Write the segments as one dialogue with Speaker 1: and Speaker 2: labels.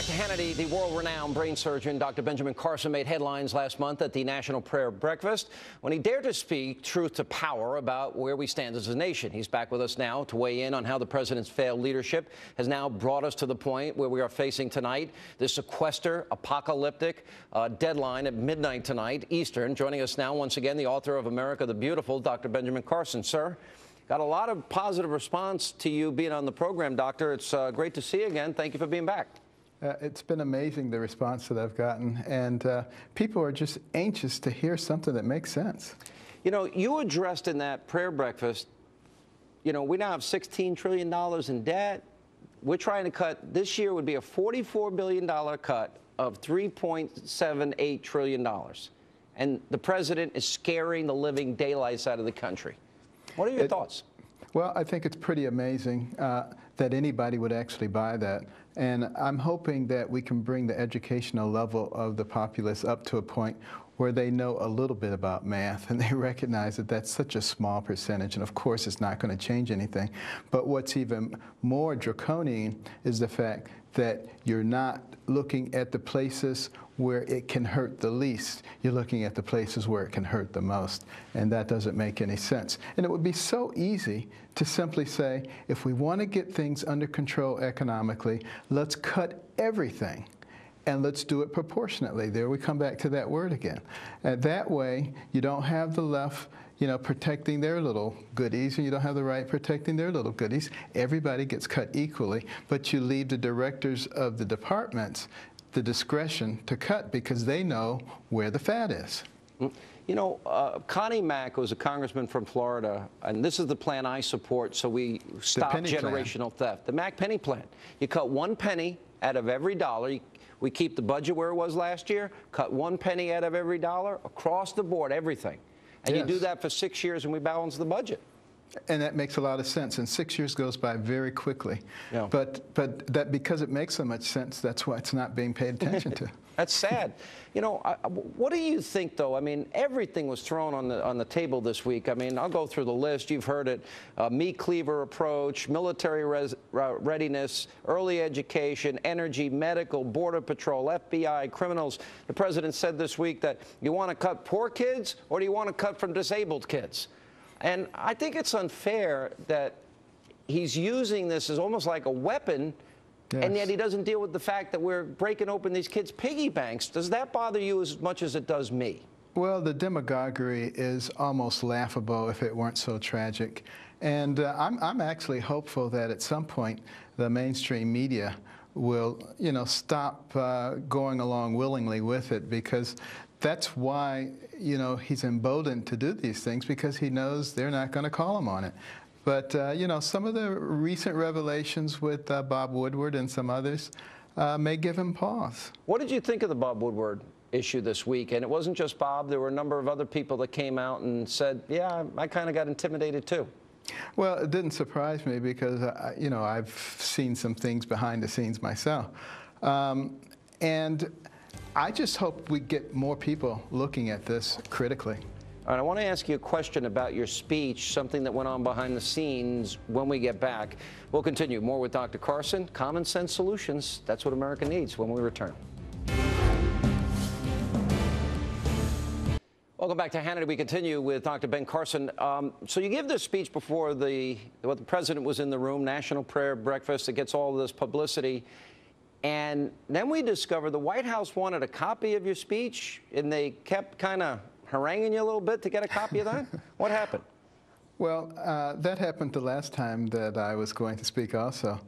Speaker 1: to Hannity. The world-renowned brain surgeon Dr. Benjamin Carson made headlines last month at the National Prayer Breakfast when he dared to speak truth to power about where we stand as a nation. He's back with us now to weigh in on how the president's failed leadership has now brought us to the point where we are facing tonight this sequester apocalyptic deadline at midnight tonight Eastern. Joining us now once again, the author of America the Beautiful, Dr. Benjamin Carson. Sir, got a lot of positive response to you being on the program, Doctor. It's great to see you again. Thank you for being back.
Speaker 2: It's been amazing, the response that I've gotten, and people are just anxious to hear something that makes sense.
Speaker 1: You know, you addressed in that prayer breakfast, you know, we now have $16 trillion in debt. We're trying to cut, this year would be a $44 billion cut of $3.78 trillion. And the president is scaring the living daylights out of the country. What are your thoughts?
Speaker 2: Well, I think it's pretty amazing that anybody would actually buy that. And I'm hoping that we can bring the educational level of the populace up to a point where they know a little bit about math and they recognize that that's such a small percentage, and of course it's not going to change anything. But what's even more draconian is the fact that you're not looking at the places where it can hurt the least. You're looking at the places where it can hurt the most, and that doesn't make any sense. And it would be so easy to simply say, if we want to get things under control economically, let's cut everything. And let's do it proportionately. There we come back to that word again. And that way, you don't have the left, you know, protecting their little goodies, and you don't have the right protecting their little goodies. Everybody gets cut equally, but you leave the directors of the departments the discretion to cut because they know where the fat is.
Speaker 1: You know, Connie Mack was a congressman from Florida, and this is the plan I support, so we stop generational theft. The Mack penny plan. You cut 1 penny out of every dollar. We keep the budget where it was last year, cut 1 penny out of every dollar, across the board, everything. And yes, you do that for 6 years and we balance the budget.
Speaker 2: And that makes a lot of sense, and 6 years goes by very quickly. Yeah. But that because it makes so much sense, that's why it's not being paid attention to.
Speaker 1: That's sad. You know, what do you think, though? I mean, everything was thrown on the table this week. I mean, I'll go through the list. You've heard it: meat cleaver approach, military readiness, early education, energy, medical, border patrol, FBI, criminals. The president said this week that you want to cut poor kids, or do you want to cut from disabled kids? And I think it's unfair that he's using this as almost like a weapon. Yes. And yet he doesn't deal with the fact that we're breaking open these kids' piggy banks. Does that bother you as much as it does me?
Speaker 2: Well, the demagoguery is almost laughable if it weren't so tragic. And I'm actually hopeful that at some point the mainstream media will, you know, stop going along willingly with it, because that's why, you know, he's emboldened to do these things, because he knows they're not going to call him on it. But, you know, some of the recent revelations with Bob Woodward and some others may give him pause.
Speaker 1: What did you think of the Bob Woodward issue this week? And it wasn't just Bob. There were a number of other people that came out and said, yeah, I kind of got intimidated too.
Speaker 2: Well, it didn't surprise me because, you know, I've seen some things behind the scenes myself. And I just hope we get more people looking at this critically.
Speaker 1: All right, I want to ask you a question about your speech, something that went on behind the scenes when we get back. We'll continue more with Dr. Carson. Common sense solutions. That's what America needs when we return. Welcome back to Hannity. We continue with Dr. Ben Carson. So you give this speech before the president was in the room, National Prayer Breakfast. It gets all of this publicity. And then we discovered the White House wanted a copy of your speech, and they kept kind of haranguing you a little bit to get a copy of that? What happened?
Speaker 2: Well, that happened the last time that I was going to speak also.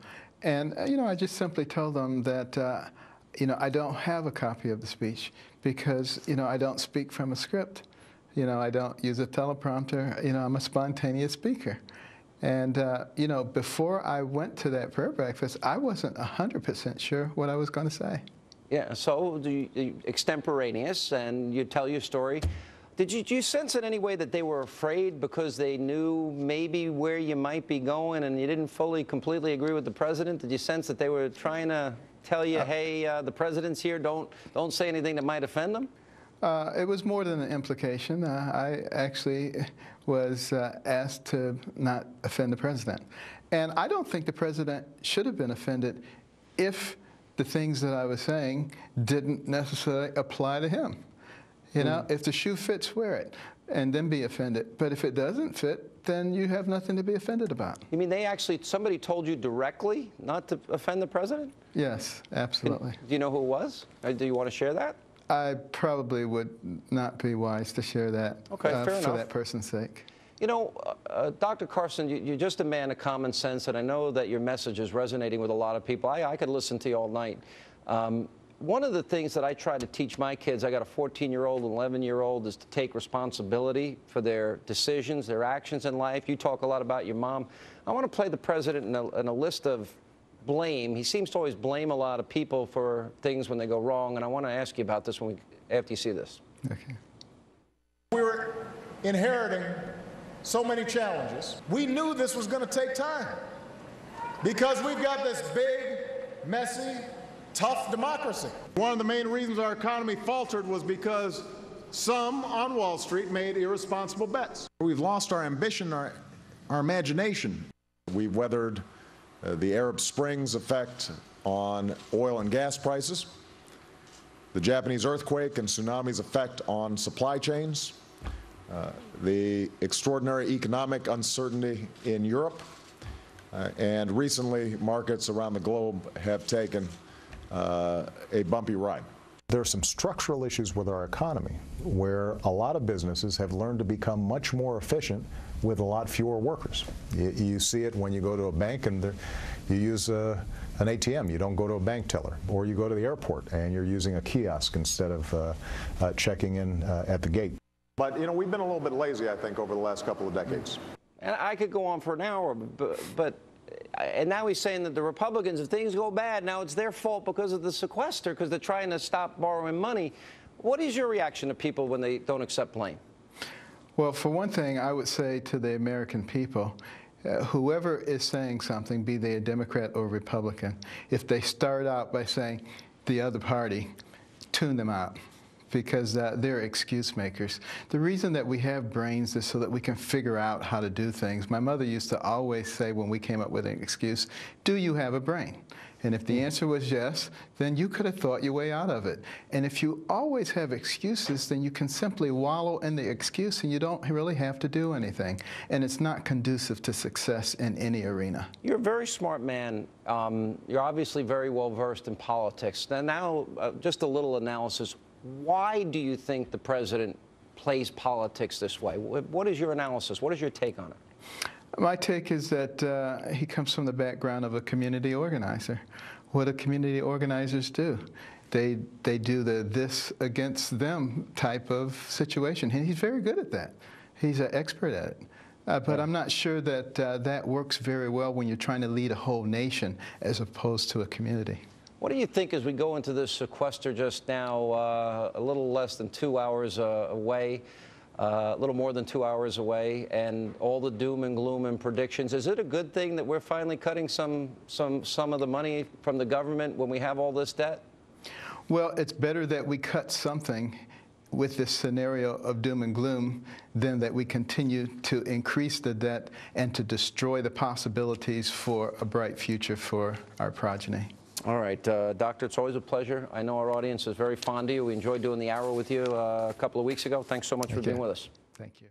Speaker 2: And, you know, I just simply told them that, you know, I don't have a copy of the speech because, you know, I don't speak from a script. You know, I don't use a teleprompter. You know, I'm a spontaneous speaker. And, you know, before I went to that prayer breakfast, I wasn't 100% sure what I was going to say.
Speaker 1: Yeah, so extemporaneous, and you tell your story. Did you sense in any way that they were afraid because they knew maybe where you might be going and you didn't fully, completely agree with the president? Did you sense that they were trying to tell you, hey, the president's here, don't say anything that might offend them?
Speaker 2: It was more than an implication. I actually was asked to not offend the president. And I don't think the president should have been offended if the things that I was saying didn't necessarily apply to him. You know, if the shoe fits, wear it, and then be offended. But if it doesn't fit, then you have nothing to be offended about.
Speaker 1: You mean somebody told you directly not to offend the president?
Speaker 2: Yes, absolutely.
Speaker 1: Do you know who it was? Do you want to share that?
Speaker 2: I probably would not be wise to share that for that person's sake.
Speaker 1: You know, Dr. Carson, you're just a man of common sense, and I know that your message is resonating with a lot of people. I could listen to you all night. One of the things that I try to teach my kids, I got a 14-year-old and 11-year-old, is to take responsibility for their decisions, their actions in life. You talk a lot about your mom. I want to play the president in a list of blame. He seems to always blame a lot of people for things when they go wrong, and I want to ask you about this after you see this.
Speaker 2: Okay.
Speaker 3: We were inheriting so many challenges. We knew this was going to take time because we've got this big, messy, tough democracy. One of the main reasons our economy faltered was because some on Wall Street made irresponsible bets. We've lost our ambition, our imagination. We've weathered the Arab Spring's effect on oil and gas prices, the Japanese earthquake and tsunami's effect on supply chains, the extraordinary economic uncertainty in Europe, and recently markets around the globe have taken a bumpy ride.
Speaker 4: There are some structural issues with our economy where a lot of businesses have learned to become much more efficient with a lot fewer workers. You see it when you go to a bank and you use an ATM. You don't go to a bank teller. Or you go to the airport and you're using a kiosk instead of checking in at the gate.
Speaker 5: But, you know, we've been a little bit lazy, I think, over the last couple of decades.
Speaker 1: And I could go on for an hour, and now he's saying that the Republicans, if things go bad, now it's their fault because of the sequester, because they're trying to stop borrowing money. What is your reaction to people when they don't accept blame?
Speaker 2: Well, for one thing, I would say to the American people, whoever is saying something, be they a Democrat or Republican, if they start out by saying the other party, tune them out, because they're excuse makers. The reason that we have brains is so that we can figure out how to do things. My mother used to always say when we came up with an excuse, do you have a brain? And if the answer was yes, then you could have thought your way out of it. And if you always have excuses, then you can simply wallow in the excuse and you don't really have to do anything. And it's not conducive to success in any arena.
Speaker 1: You're a very smart man. You're obviously very well versed in politics. Now, just a little analysis. Why do you think the president plays politics this way? What is your analysis? What is your take on it?
Speaker 2: My take is that he comes from the background of a community organizer. What do community organizers do? They do the this against them type of situation, and he's very good at that. He's an expert at it. But I'm not sure that that works very well when you're trying to lead a whole nation as opposed to a community.
Speaker 1: What do you think as we go into this sequester just now, a little less than 2 hours away, a little more than 2 hours away, and all the doom and gloom and predictions? Is it a good thing that we're finally cutting some of the money from the government when we have all this debt?
Speaker 2: Well, it's better that we cut something with this scenario of doom and gloom than that we continue to increase the debt and to destroy the possibilities for a bright future for our progeny.
Speaker 1: All right, Doctor, it's always a pleasure. I know our audience is very fond of you. We enjoyed doing the hour with you a couple of weeks ago. Thanks so much for being with us.
Speaker 2: Thank you.